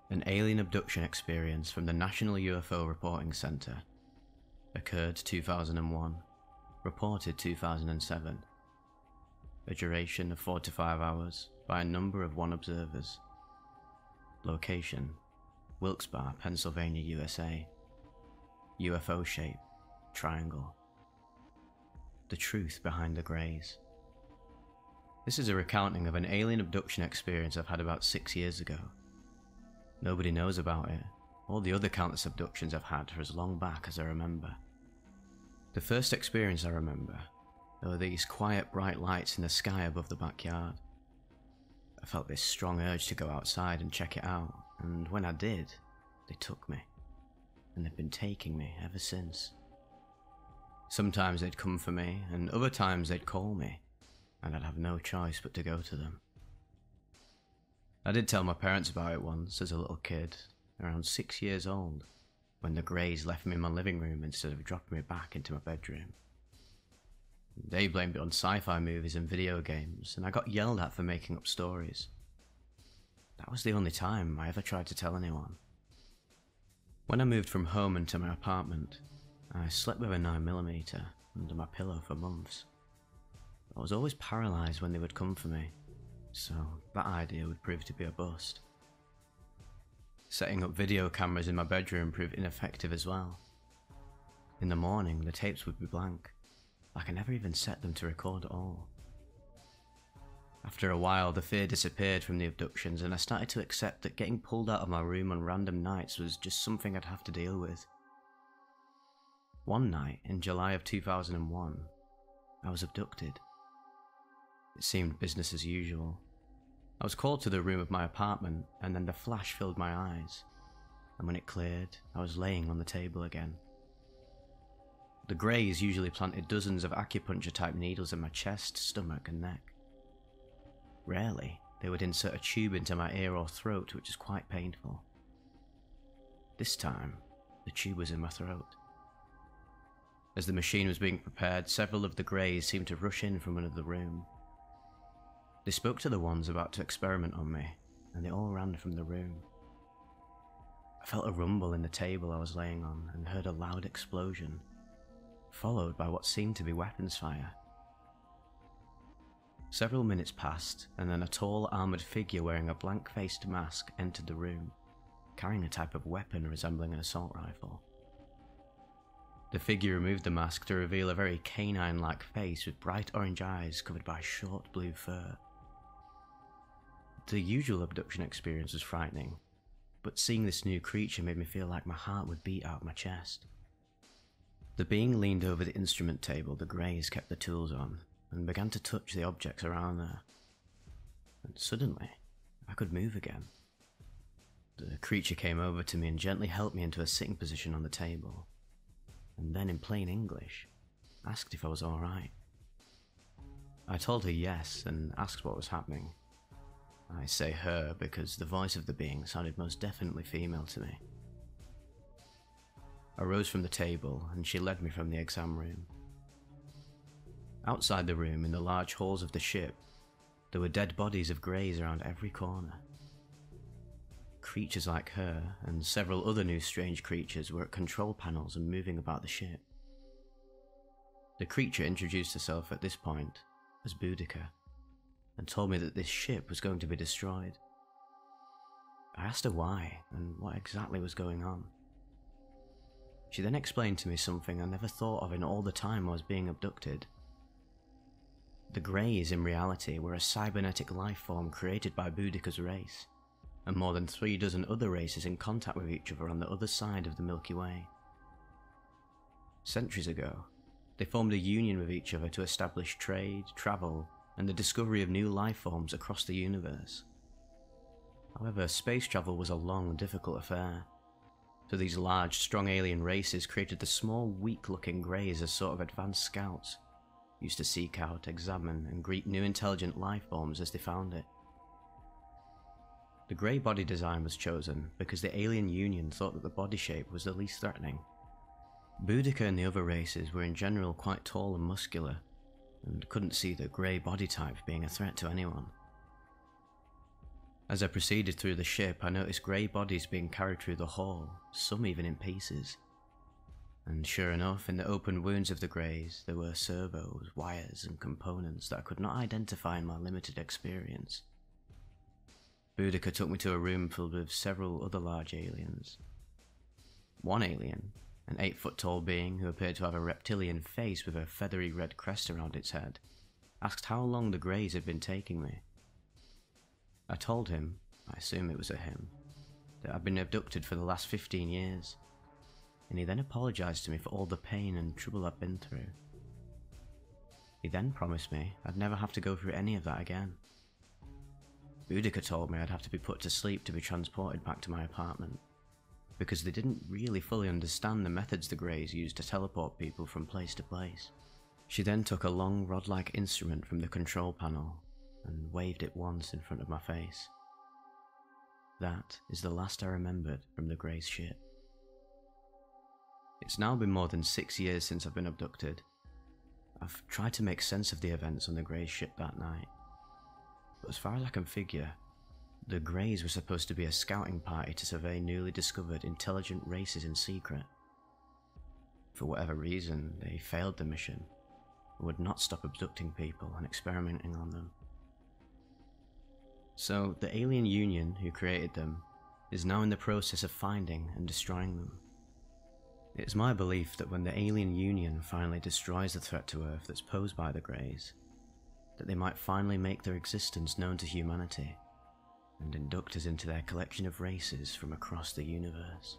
An alien abduction experience from the National UFO Reporting Center. Occurred 2001. Reported 2007. A duration of 4 to 5 hours by a number of 1 observers. Location: Wilkes-Barre, Pennsylvania, USA. UFO shape: triangle. The truth behind the greys. This is a recounting of an alien abduction experience I've had about 6 years ago. Nobody knows about it, or the other countless abductions I've had for as long back as I remember. The first experience I remember, there were these quiet bright lights in the sky above the backyard. I felt this strong urge to go outside and check it out, and when I did, they took me, and they've been taking me ever since. Sometimes they'd come for me, and other times they'd call me, and I'd have no choice but to go to them. I did tell my parents about it once as a little kid, around 6 years old, when the greys left me in my living room instead of dropping me back into my bedroom. They blamed it on sci-fi movies and video games, and I got yelled at for making up stories. That was the only time I ever tried to tell anyone. When I moved from home into my apartment, I slept with a 9mm under my pillow for months. I was always paralysed when they would come for me, so that idea would prove to be a bust. Setting up video cameras in my bedroom proved ineffective as well. In the morning, the tapes would be blank, like I never even set them to record at all. After a while, the fear disappeared from the abductions, and I started to accept that getting pulled out of my room on random nights was just something I'd have to deal with. One night, in July of 2001, I was abducted. It seemed business as usual. I was called to the room of my apartment, and then the flash filled my eyes, and when it cleared, I was laying on the table again. The greys usually planted dozens of acupuncture-type needles in my chest, stomach, and neck. Rarely, they would insert a tube into my ear or throat, which is quite painful. This time, the tube was in my throat. As the machine was being prepared, several of the greys seemed to rush in from another room. They spoke to the ones about to experiment on me, and they all ran from the room. I felt a rumble in the table I was laying on and heard a loud explosion, followed by what seemed to be weapons fire. Several minutes passed, and then a tall armoured figure wearing a blank-faced mask entered the room, carrying a type of weapon resembling an assault rifle. The figure removed the mask to reveal a very canine-like face with bright orange eyes covered by short blue fur. The usual abduction experience was frightening, but seeing this new creature made me feel like my heart would beat out my chest. The being leaned over the instrument table the greys kept the tools on, and began to touch the objects around there. And suddenly, I could move again. The creature came over to me and gently helped me into a sitting position on the table, and then in plain English, asked if I was alright. I told her yes, and asked what was happening. I say her because the voice of the being sounded most definitely female to me. I rose from the table, and she led me from the exam room. Outside the room, in the large halls of the ship, there were dead bodies of greys around every corner. Creatures like her, and several other new strange creatures, were at control panels and moving about the ship. The creature introduced herself at this point as Boudica, and told me that this ship was going to be destroyed. I asked her why, and what exactly was going on. She then explained to me something I never thought of in all the time I was being abducted. The Greys, in reality, were a cybernetic life form created by Boudica's race, and more than 3 dozen other races in contact with each other on the other side of the Milky Way. Centuries ago, they formed a union with each other to establish trade, travel, and the discovery of new life forms across the universe. However, space travel was a long, difficult affair, So these large, strong alien races created the small, weak-looking greys as sort of advanced scouts, used to seek out, examine, and greet new intelligent life forms as they found it. The grey body design was chosen because the alien union thought that the body shape was the least threatening. Boudica and the other races were in general quite tall and muscular, and couldn't see the grey body type being a threat to anyone. As I proceeded through the ship, I noticed grey bodies being carried through the hall, some even in pieces. And sure enough, in the open wounds of the greys, there were servos, wires, and components that I could not identify in my limited experience. Boudica took me to a room filled with several other large aliens. One alien, an 8-foot-tall being who appeared to have a reptilian face with a feathery red crest around its head, asked how long the greys had been taking me. I told him, I assume it was a him, that I'd been abducted for the last 15 years, and he then apologised to me for all the pain and trouble I'd been through. He then promised me I'd never have to go through any of that again. Boudica told me I'd have to be put to sleep to be transported back to my apartment, because they didn't really fully understand the methods the greys used to teleport people from place to place. She then took a long rod-like instrument from the control panel and waved it once in front of my face. That is the last I remembered from the Grey's ship. It's now been more than 6 years since I've been abducted. I've tried to make sense of the events on the Grey's ship that night, but as far as I can figure, the Greys were supposed to be a scouting party to survey newly discovered intelligent races in secret. For whatever reason, they failed the mission and would not stop abducting people and experimenting on them. So, the alien union who created them is now in the process of finding and destroying them. It is my belief that when the alien union finally destroys the threat to Earth that's posed by the Greys, that they might finally make their existence known to humanity and induct us into their collection of races from across the universe.